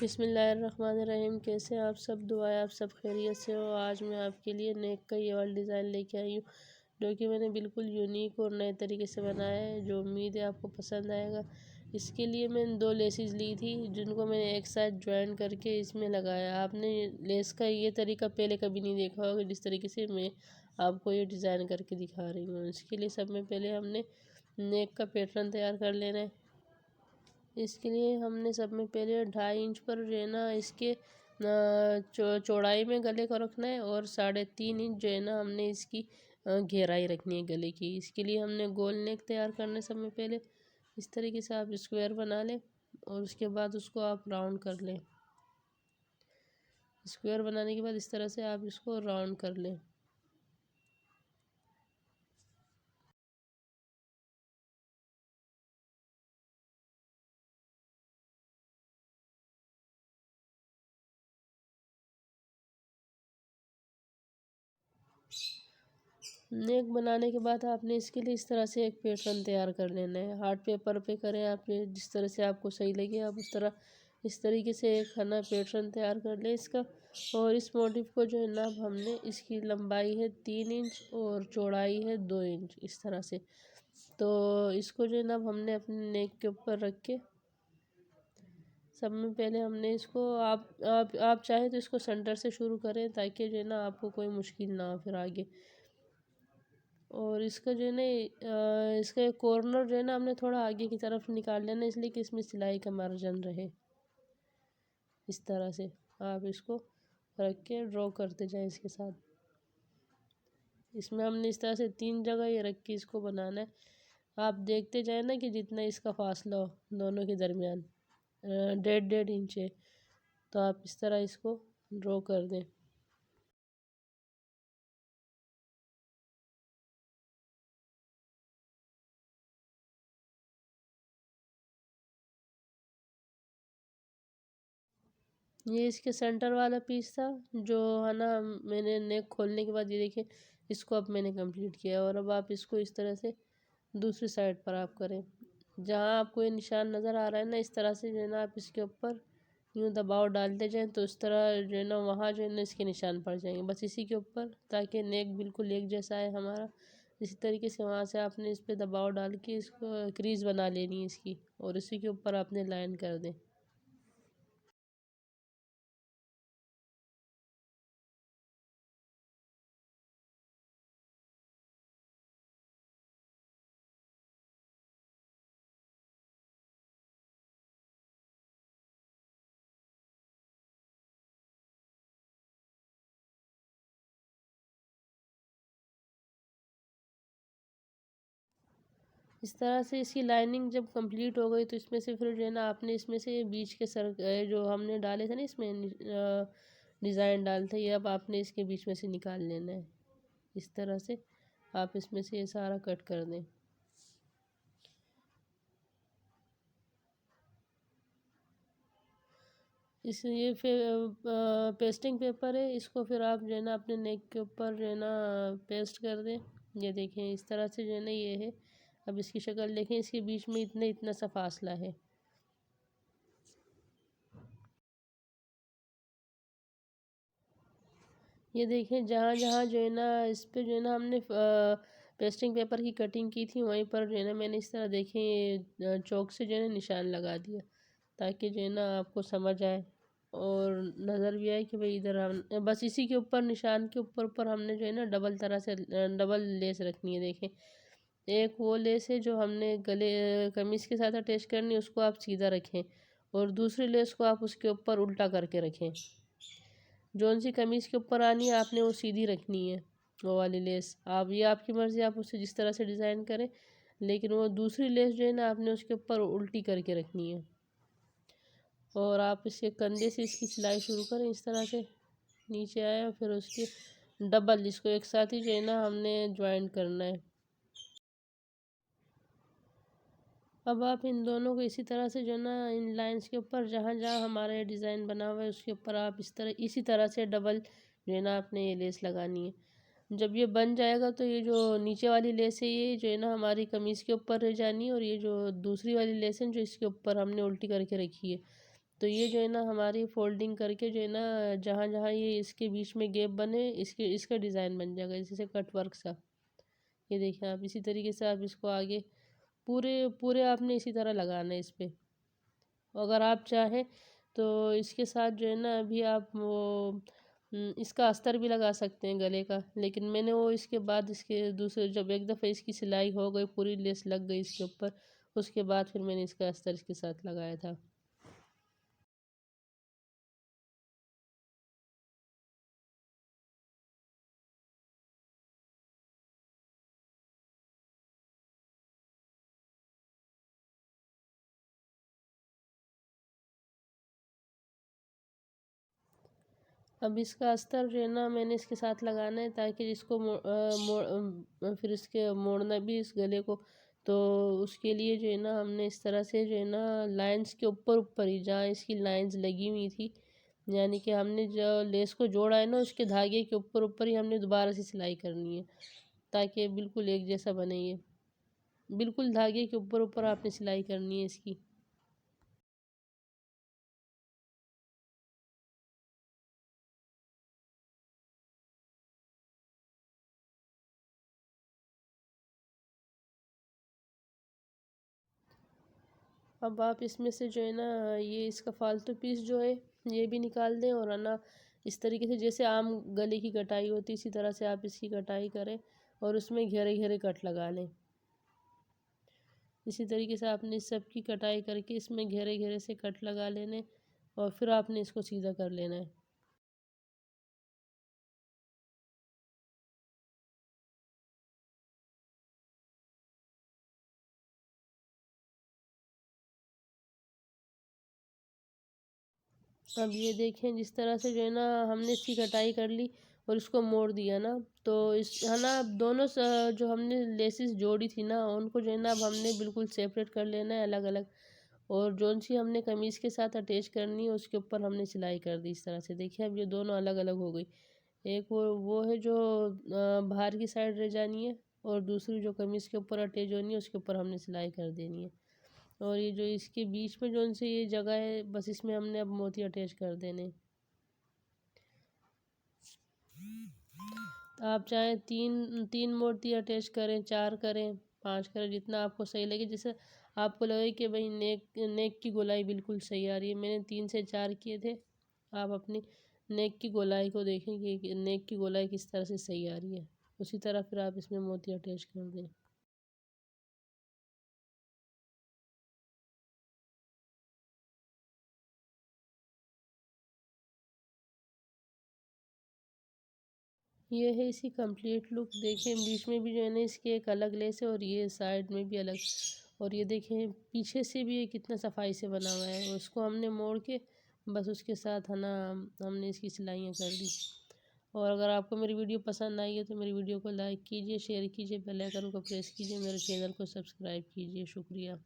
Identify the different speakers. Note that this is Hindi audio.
Speaker 1: बिस्मिल्लाहिर्रहमानिर्रहीम। कैसे हैं आप सब? दुआएं आप सब खैरियत से हो। आज मैं आपके लिए नेक का ये वाला डिज़ाइन लेके आई हूँ, जो कि मैंने बिल्कुल यूनिक और नए तरीके से बनाया है, जो उम्मीद है आपको पसंद आएगा। इसके लिए मैंने 2 लेसेस ली थी, जिनको मैंने एक साथ ज्वाइन करके इसमें लगाया। आपने लेस का ये तरीका पहले कभी नहीं देखा होगा, जिस तरीके से मैं आपको ये डिज़ाइन करके दिखा रही हूँ। इसके लिए सब में पहले हमने नेक का पैटर्न तैयार कर लेना है। इसके लिए हमने सब में पहले 2.5 इंच पर जो है ना इसके चौड़ाई में गले को रखना है, और 3.5 इंच जो है ना हमने इसकी गहराई रखनी है गले की। इसके लिए हमने गोल नेक तैयार करना है सब में पहले। इस तरीके से आप स्क्वायर बना लें और उसके बाद उसको आप राउंड कर लें। स्क्वायर बनाने के बाद इस तरह से आप इसको राउंड कर लें। नेक बनाने के बाद आपने इसके लिए इस तरह से एक पैटर्न तैयार कर लेना है। हार्ड पेपर पे करें आप, जिस तरह से आपको सही लगे आप उस तरह इस तरीके से एक है ना पैटर्न तैयार कर लें इसका। और इस मोटिव को जो है ना अब हमने, इसकी लंबाई है 3 इंच और चौड़ाई है 2 इंच इस तरह से। तो इसको जो है ना अब हमने अपने नेक के ऊपर रख के सब में पहले हमने इसको आप चाहे तो इसको सेंटर से शुरू करें, ताकि जो है ना आपको कोई मुश्किल ना हो फिर आगे। और इसका जो है ना इसका कॉर्नर जो है ना हमने थोड़ा आगे की तरफ निकाल लेना, इसलिए कि इसमें सिलाई का मार्जिन रहे। इस तरह से आप इसको रख के ड्रॉ करते जाएं इसके साथ। इसमें हमने इस तरह से 3 जगह ये रख के इसको बनाना है। आप देखते जाए ना कि जितना इसका फासला हो दोनों के दरमियान 1.5 इंच है, तो आप इस तरह इसको ड्रॉ कर दें। ये इसके सेंटर वाला पीस था, जो है ना मैंने नेक खोलने के बाद ये देखिए इसको अब मैंने कंप्लीट किया। और अब आप इसको इस तरह से दूसरी साइड पर आप करें। जहाँ आपको ये निशान नज़र आ रहा है ना, इस तरह से जो है ना आप इसके ऊपर यूँ दबाव डालते जाएं, तो इस तरह जो है ना वहाँ जो है ना इसके निशान पड़ जाएंगे, बस इसी के ऊपर, ताकि नेक बिल्कुल एक जैसा है हमारा। इसी तरीके से वहाँ से आपने इस पर दबाव डाल के इसको क्रीज बना लेनी है इसकी, और इसी के ऊपर आपने लाइन कर दें। इस तरह से इसकी लाइनिंग जब कंप्लीट हो गई, तो इसमें से फिर जो है ना आपने इसमें से बीच के जो हमने डाले थे ना इसमें डिज़ाइन डाले थे, ये अब आपने इसके बीच में से निकाल लेना है। इस तरह से आप इसमें से ये सारा कट कर दें। इस ये फिर पेस्टिंग पेपर है, इसको फिर आप जो है ना अपने नेक के ऊपर जो है ना पेस्ट कर दें। ये देखें इस तरह से जो है ना ये है। अब इसकी शक्ल देखें, इसके बीच में इतना इतना सा फासला है। ये देखें जहाँ जहाँ जो है ना इस पे जो है ना हमने पेस्टिंग पेपर की कटिंग की थी, वहीं पर जो है ना मैंने इस तरह देखें चौक से जो है ना निशान लगा दिया, ताकि जो है ना आपको समझ आए और नज़र भी आए कि भाई इधर हम बस इसी के ऊपर निशान के ऊपर ऊपर हमने जो है ना डबल तरह से डबल लेस रखनी है। देखें एक वो लेस है जो हमने गले कमीज़ के साथ अटैच करनी है, उसको आप सीधा रखें, और दूसरी लेस को आप उसके ऊपर उल्टा करके रखें। जौन सी कमीज़ के ऊपर आनी है आपने वो सीधी रखनी है, वो वाली लेस। आप ये आपकी मर्ज़ी, आप उसे जिस तरह से डिज़ाइन करें, लेकिन वो दूसरी लेस जो है ना आपने उसके ऊपर उल्टी करके रखनी है। और आप इसके कंधे से इसकी सिलाई शुरू करें, इस तरह से नीचे आए, और फिर उसकी डबल इसको एक साथ ही जो है ना हमने ज्वाइन करना है। अब आप इन दोनों को इसी तरह से जो है ना इन लाइंस के ऊपर जहाँ जहाँ हमारा ये डिज़ाइन बना हुआ है उसके ऊपर आप इसी तरह से डबल जो है ना आपने ये लेस लगानी है। जब ये बन जाएगा तो ये जो नीचे वाली लेस है ये जो है ना हमारी कमीज़ के ऊपर रह जानी है, और ये जो दूसरी वाली लेस है जो इसके ऊपर हमने उल्टी करके रखी है, तो ये जो है ना हमारी फोल्डिंग करके जो है ना जहाँ जहाँ ये इसके बीच में गैप बने इसका डिज़ाइन बन जाएगा जैसे कट वर्क सा। ये देखिए आप इसी तरीके से आप इसको आगे पूरे पूरे आपने इसी तरह लगाना है इस पे। अगर आप चाहें तो इसके साथ जो है ना अभी आप वो इसका अस्तर भी लगा सकते हैं गले का, लेकिन मैंने वो इसके बाद इसके दूसरे जब एक दफ़ा इसकी सिलाई हो गई पूरी लेस लग गई इसके ऊपर, उसके बाद फिर मैंने इसका अस्तर इसके साथ लगाया था। अब इसका अस्तर जो है ना मैंने इसके साथ लगाना है ताकि इसको फिर इसके मोड़ना भी इस गले को, तो उसके लिए जो है ना हमने इस तरह से जो है ना लाइंस के ऊपर ऊपर ही जहाँ इसकी लाइंस लगी हुई थी, यानी कि हमने जो लेस को जोड़ा है ना उसके धागे के ऊपर ऊपर ही हमने दोबारा से सिलाई करनी है ताकि बिल्कुल एक जैसा बने। ये बिल्कुल धागे के ऊपर ऊपर आपने सिलाई करनी है इसकी। अब आप इसमें से जो है ना ये इसका फालतू पीस जो है ये भी निकाल दें, और है ना इस तरीके से जैसे आम गले की कटाई होती है इसी तरह से आप इसकी कटाई करें और उसमें घेरे घेरे कट लगा लें। इसी तरीके से आपने इस सब की कटाई करके इसमें घेरे घेरे से कट लगा लेने और फिर आपने इसको सीधा कर लेना है। अब ये देखें जिस तरह से जो है ना हमने इसकी कटाई कर ली और इसको मोड़ दिया ना, तो इस है ना अब दोनों जो हमने लेसिस जोड़ी थी ना उनको जो है ना अब हमने बिल्कुल सेपरेट कर लेना है अलग अलग, और जोन सी हमने कमीज़ के साथ अटैच करनी है उसके ऊपर हमने सिलाई कर दी इस तरह से। देखिए अब ये दोनों अलग अलग हो गई। एक वो है जो बाहर की साइड रह जानी है, और दूसरी जो कमीज़ के ऊपर अटैच होनी है उसके ऊपर हमने सिलाई कर देनी है। और ये जो इसके बीच में जो सी ये जगह है बस इसमें हमने अब मोती अटैच कर देने। तो आप चाहें तीन तीन मोती अटैच करें, चार करें, पांच करें, जितना आपको सही लगे। जैसे आपको लगे कि भाई नेक नेक की गोलाई बिल्कुल सही आ रही है, मैंने 3 से 4 किए थे। आप अपनी नेक की गोलाई को देखें कि नेक की गोलाई किस तरह से सही आ रही है, उसी तरह फिर आप इसमें मोती अटैच कर दें। ये है इसकी कंप्लीट लुक। देखें बीच में भी जो है ना इसकी एक अलग लेस है और ये साइड में भी अलग, और ये देखें पीछे से भी ये कितना सफाई से बना हुआ है। उसको हमने मोड़ के बस उसके साथ है ना हमने इसकी सिलाइयाँ कर दी। और अगर आपको मेरी वीडियो पसंद आई है तो मेरी वीडियो को लाइक कीजिए, शेयर कीजिए, बेल आइकन को प्रेस कीजिए, मेरे चैनल को सब्सक्राइब कीजिए। शुक्रिया।